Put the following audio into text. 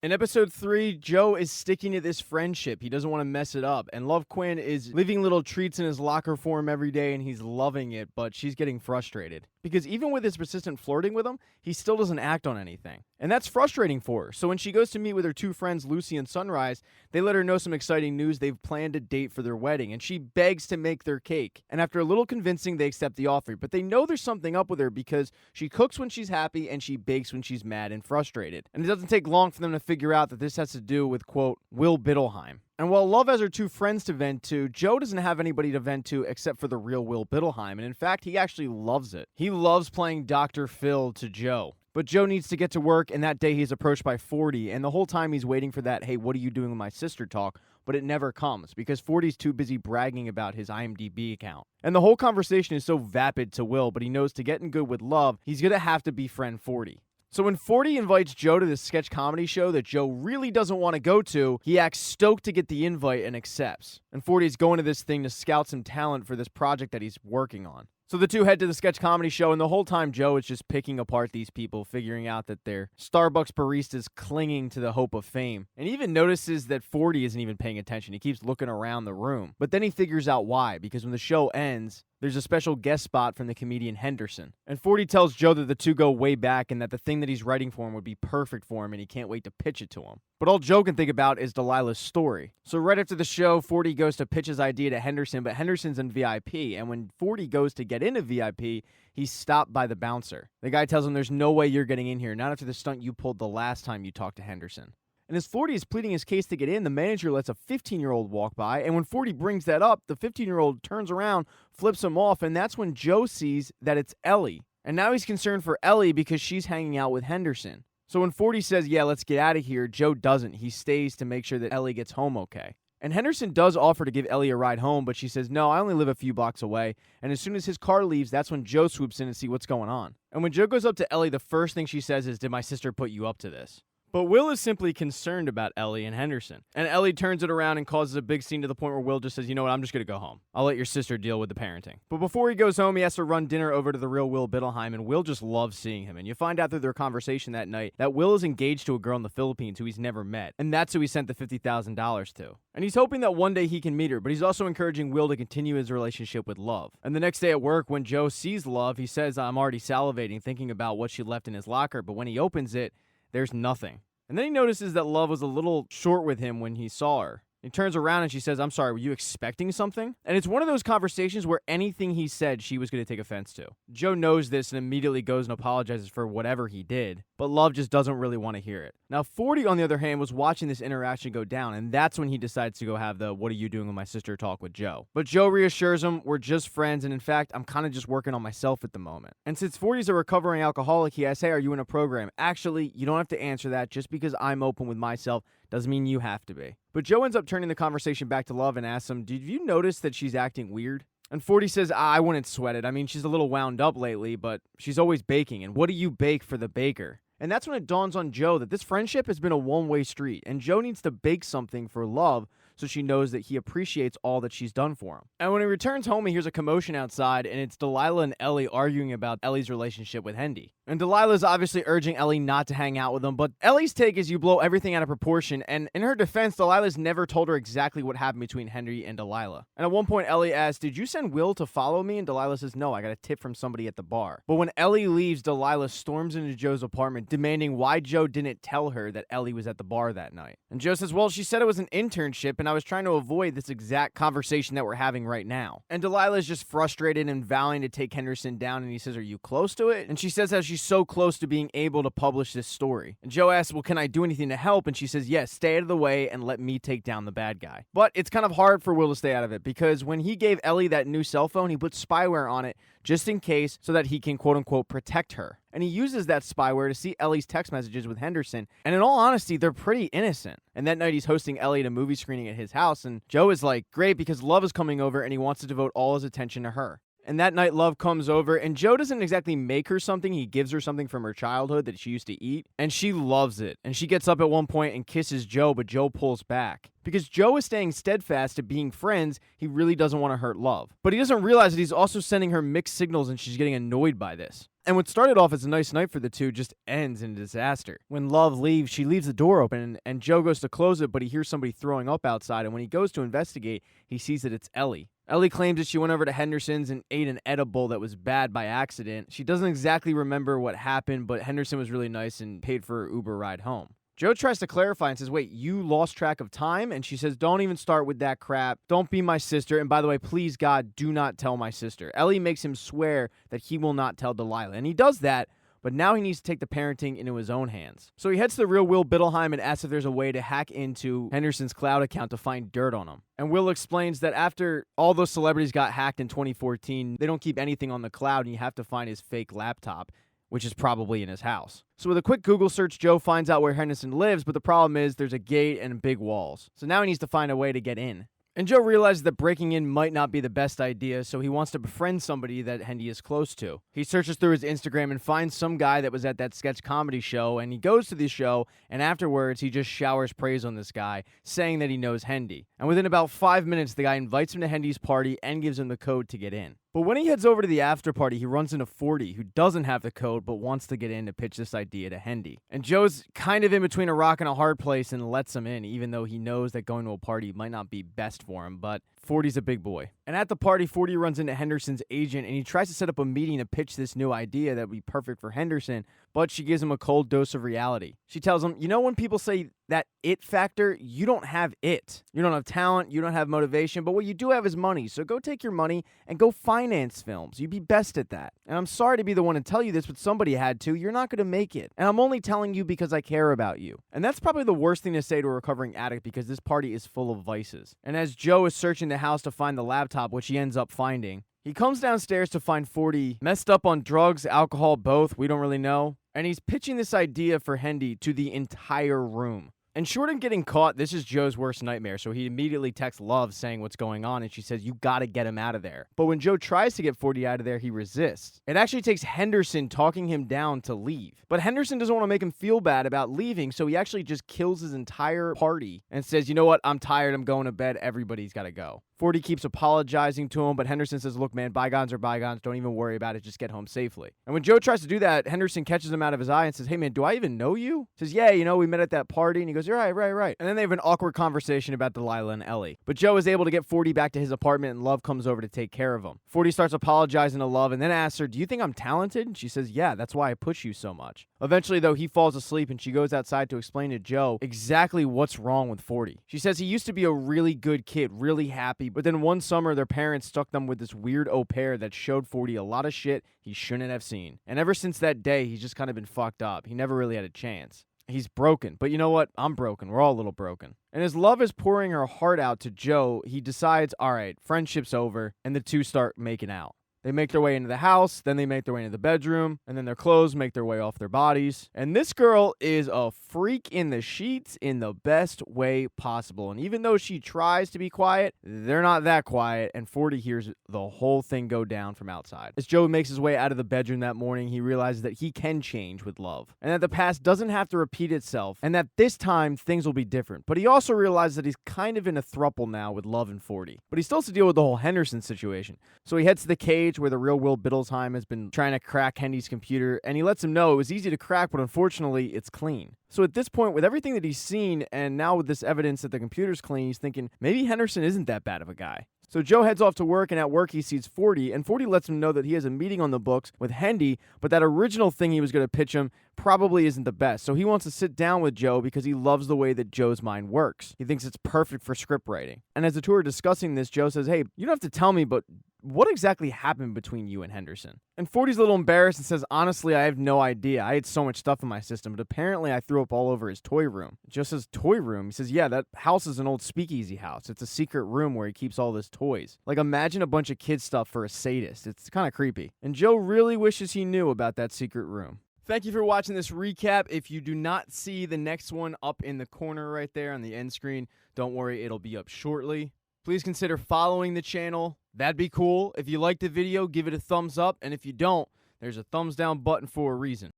In episode 3, Joe is sticking to this friendship. He doesn't want to mess it up. And Love Quinn is leaving little treats in his locker for him every day, and he's loving it, but she's getting frustrated. Because even with his persistent flirting with him, he still doesn't act on anything. And that's frustrating for her. So when she goes to meet with her two friends, Lucy and Sunrise, they let her know some exciting news. They've planned a date for their wedding, and she begs to make their cake. And after a little convincing, they accept the offer. But they know there's something up with her because she cooks when she's happy and she bakes when she's mad and frustrated. And it doesn't take long for them to figure out that this has to do with, quote, Will Biddleheim. And while Love has her two friends to vent to, Joe doesn't have anybody to vent to except for the real Will Biddleheim. And in fact, he actually loves it. He loves playing Dr. Phil to Joe. But Joe needs to get to work, and that day he's approached by 40, and the whole time he's waiting for that, hey, what are you doing with my sister talk? But it never comes, because 40's too busy bragging about his IMDb account. And the whole conversation is so vapid to Will, but he knows to get in good with Love, he's going to have to befriend 40. So when 40 invites Joe to this sketch comedy show that Joe really doesn't want to go to, he acts stoked to get the invite and accepts. And 40 is going to this thing to scout some talent for this project that he's working on. So the two head to the sketch comedy show, and the whole time Joe is just picking apart these people, figuring out that they're Starbucks baristas clinging to the hope of fame. And he even notices that 40 isn't even paying attention. He keeps looking around the room. But then he figures out why, because when the show ends, there's a special guest spot from the comedian Henderson. And 40 tells Joe that the two go way back and that the thing that he's writing for him would be perfect for him and he can't wait to pitch it to him. But all Joe can think about is Delilah's story. So right after the show, 40 goes to pitch his idea to Henderson, but Henderson's in VIP. And when 40 goes to get into VIP, he's stopped by the bouncer. The guy tells him there's no way you're getting in here, not after the stunt you pulled the last time you talked to Henderson. And as 40 is pleading his case to get in, the manager lets a 15-year-old walk by, and when 40 brings that up, the 15-year-old turns around, flips him off, and that's when Joe sees that it's Ellie. And now he's concerned for Ellie because she's hanging out with Henderson. So when 40 says, yeah, let's get out of here, Joe doesn't. He stays to make sure that Ellie gets home okay. And Henderson does offer to give Ellie a ride home, but she says, no, I only live a few blocks away. And as soon as his car leaves, that's when Joe swoops in to see what's going on. And when Joe goes up to Ellie, the first thing she says is, did my sister put you up to this? But Will is simply concerned about Ellie and Henderson. And Ellie turns it around and causes a big scene to the point where Will just says, you know what, I'm just going to go home. I'll let your sister deal with the parenting. But before he goes home, he has to run dinner over to the real Will Biddleheim, and Will just loves seeing him. And you find out through their conversation that night that Will is engaged to a girl in the Philippines who he's never met. And that's who he sent the $50,000 to. And he's hoping that one day he can meet her, but he's also encouraging Will to continue his relationship with Love. And the next day at work, when Joe sees Love, he says, I'm already salivating, thinking about what she left in his locker. But when he opens it, there's nothing. And then he notices that Love was a little short with him when he saw her. He turns around and she says, I'm sorry, were you expecting something? And it's one of those conversations where anything he said, she was going to take offense to. Joe knows this and immediately goes and apologizes for whatever he did, but Love just doesn't really want to hear it. Now, 40, on the other hand, was watching this interaction go down, and that's when he decides to go have the what are you doing with my sister talk with Joe. But Joe reassures him, we're just friends, and in fact, I'm kind of just working on myself at the moment. And since 40's a recovering alcoholic, he asks, hey, are you in a program? Actually, you don't have to answer that. Just because I'm open with myself doesn't mean you have to be. But Joe ends up turning the conversation back to Love and asks him, did you notice that she's acting weird? And 40 says, I wouldn't sweat it. I mean, she's a little wound up lately, but she's always baking. And what do you bake for the baker? And that's when it dawns on Joe that this friendship has been a one-way street, and Joe needs to bake something for Love so she knows that he appreciates all that she's done for him. And when he returns home, he hears a commotion outside, and it's Delilah and Ellie arguing about Ellie's relationship with Hendy. And Delilah's obviously urging Ellie not to hang out with him, but Ellie's take is you blow everything out of proportion, and in her defense, Delilah's never told her exactly what happened between Henry and Delilah. And at one point, Ellie asks, did you send Will to follow me? And Delilah says, no, I got a tip from somebody at the bar. But when Ellie leaves, Delilah storms into Joe's apartment, demanding why Joe didn't tell her that Ellie was at the bar that night. And Joe says, well, she said it was an internship, and I was trying to avoid this exact conversation that we're having right now. And Delilah is just frustrated and vowing to take Henderson down, and he says, are you close to it? And she says how she's so close to being able to publish this story. And Joe asks, well, can I do anything to help? And she says, yes, stay out of the way and let me take down the bad guy. But it's kind of hard for Will to stay out of it because when he gave Ellie that new cell phone, he put spyware on it just in case so that he can quote unquote protect her. And he uses that spyware to see Ellie's text messages with Henderson. And in all honesty, they're pretty innocent. And that night he's hosting Ellie at a movie screening at his house. And Joe is like, great, because Love is coming over and he wants to devote all his attention to her. And that night, Love comes over, and Joe doesn't exactly make her something. He gives her something from her childhood that she used to eat, and she loves it. And she gets up at one point and kisses Joe, but Joe pulls back. Because Joe is staying steadfast to being friends, he really doesn't want to hurt Love. But he doesn't realize that he's also sending her mixed signals, and she's getting annoyed by this. And what started off as a nice night for the two just ends in a disaster. When Love leaves, she leaves the door open, and Joe goes to close it, but he hears somebody throwing up outside, and when he goes to investigate, he sees that it's Ellie. Ellie claims that she went over to Henderson's and ate an edible that was bad by accident. She doesn't exactly remember what happened, but Henderson was really nice and paid for her Uber ride home. Joe tries to clarify and says, wait, you lost track of time? And she says, don't even start with that crap. Don't be my sister. And by the way, please, God, do not tell my sister. Ellie makes him swear that he will not tell Delilah. And he does that, but now he needs to take the parenting into his own hands. So he heads to the real Will Bittelheim and asks if there's a way to hack into Henderson's cloud account to find dirt on him. And Will explains that after all those celebrities got hacked in 2014, they don't keep anything on the cloud and you have to find his fake laptop, which is probably in his house. So with a quick Google search, Joe finds out where Henderson lives, but the problem is there's a gate and big walls. So now he needs to find a way to get in. And Joe realizes that breaking in might not be the best idea, so he wants to befriend somebody that Hendy is close to. He searches through his Instagram and finds some guy that was at that sketch comedy show, and he goes to the show, and afterwards he just showers praise on this guy, saying that he knows Hendy. And within about 5 minutes, the guy invites him to Hendy's party and gives him the code to get in. But when he heads over to the after party, he runs into 40, who doesn't have the code but wants to get in to pitch this idea to Hendy. And Joe's kind of in between a rock and a hard place and lets him in, even though he knows that going to a party might not be best for him, but 40's a big boy. And at the party, 40 runs into Henderson's agent, and he tries to set up a meeting to pitch this new idea that would be perfect for Henderson, but she gives him a cold dose of reality. She tells him, you know when people say that it factor, you don't have it. You don't have talent, you don't have motivation, but what you do have is money. So go take your money and go finance films. You'd be best at that. And I'm sorry to be the one to tell you this, but somebody had to. You're not going to make it. And I'm only telling you because I care about you. And that's probably the worst thing to say to a recovering addict because this party is full of vices. And as Joe is searching the house to find the laptop, which he ends up finding, he comes downstairs to find 40 messed up on drugs, alcohol, both. We don't really know. And he's pitching this idea for Hendy to the entire room. And short of getting caught, this is Joe's worst nightmare, so he immediately texts Love saying what's going on, and she says, you gotta get him out of there. But when Joe tries to get 40 out of there, he resists. It actually takes Henderson talking him down to leave. But Henderson doesn't want to make him feel bad about leaving, so he actually just kills his entire party and says, you know what, I'm tired, I'm going to bed, everybody's gotta go. 40 keeps apologizing to him, but Henderson says, look, man, bygones are bygones. Don't even worry about it. Just get home safely. And when Joe tries to do that, Henderson catches him out of his eye and says, hey, man, do I even know you? He says, yeah, we met at that party. And he goes, you're right. And then they have an awkward conversation about Delilah and Ellie. But Joe is able to get 40 back to his apartment, and Love comes over to take care of him. 40 starts apologizing to Love and then asks her, do you think I'm talented? And she says, yeah, that's why I push you so much. Eventually, though, he falls asleep, and she goes outside to explain to Joe exactly what's wrong with 40. She says he used to be a really good kid, really happy, but then one summer, their parents stuck them with this weird au pair that showed 40 a lot of shit he shouldn't have seen. And ever since that day, he's just kind of been fucked up. He never really had a chance. He's broken. But you know what? I'm broken. We're all a little broken. And as Love is pouring her heart out to Joe, he decides, all right, friendship's over, and the two start making out. They make their way into the house, then they make their way into the bedroom, and then their clothes make their way off their bodies. And this girl is a freak in the sheets in the best way possible. And even though she tries to be quiet, they're not that quiet, and 40 hears the whole thing go down from outside. As Joe makes his way out of the bedroom that morning, he realizes that he can change with Love, and that the past doesn't have to repeat itself, and that this time things will be different. But he also realizes that he's kind of in a throuple now with Love and 40. But he still has to deal with the whole Henderson situation. So he heads to the cage where the real Will Bittelheim has been trying to crack Hendy's computer, and he lets him know it was easy to crack, but unfortunately, it's clean. So at this point, with everything that he's seen, and now with this evidence that the computer's clean, he's thinking, maybe Henderson isn't that bad of a guy. So Joe heads off to work, and at work he sees 40, and 40 lets him know that he has a meeting on the books with Hendy, but that original thing he was going to pitch him probably isn't the best. So he wants to sit down with Joe because he loves the way that Joe's mind works. He thinks it's perfect for script writing. And as the two are discussing this, Joe says, hey, you don't have to tell me, but what exactly happened between you and Henderson? And 40's a little embarrassed and says, honestly, I have no idea. I had so much stuff in my system, but apparently I threw up all over his toy room. Joe says, toy room? He says, yeah, that house is an old speakeasy house. It's a secret room where he keeps all his toys. Like, imagine a bunch of kid stuff for a sadist. It's kind of creepy. And Joe really wishes he knew about that secret room. Thank you for watching this recap. If you do not see the next one up in the corner right there on the end screen, don't worry, it'll be up shortly. Please consider following the channel. That'd be cool. If you liked the video, give it a thumbs up. And if you don't, there's a thumbs down button for a reason.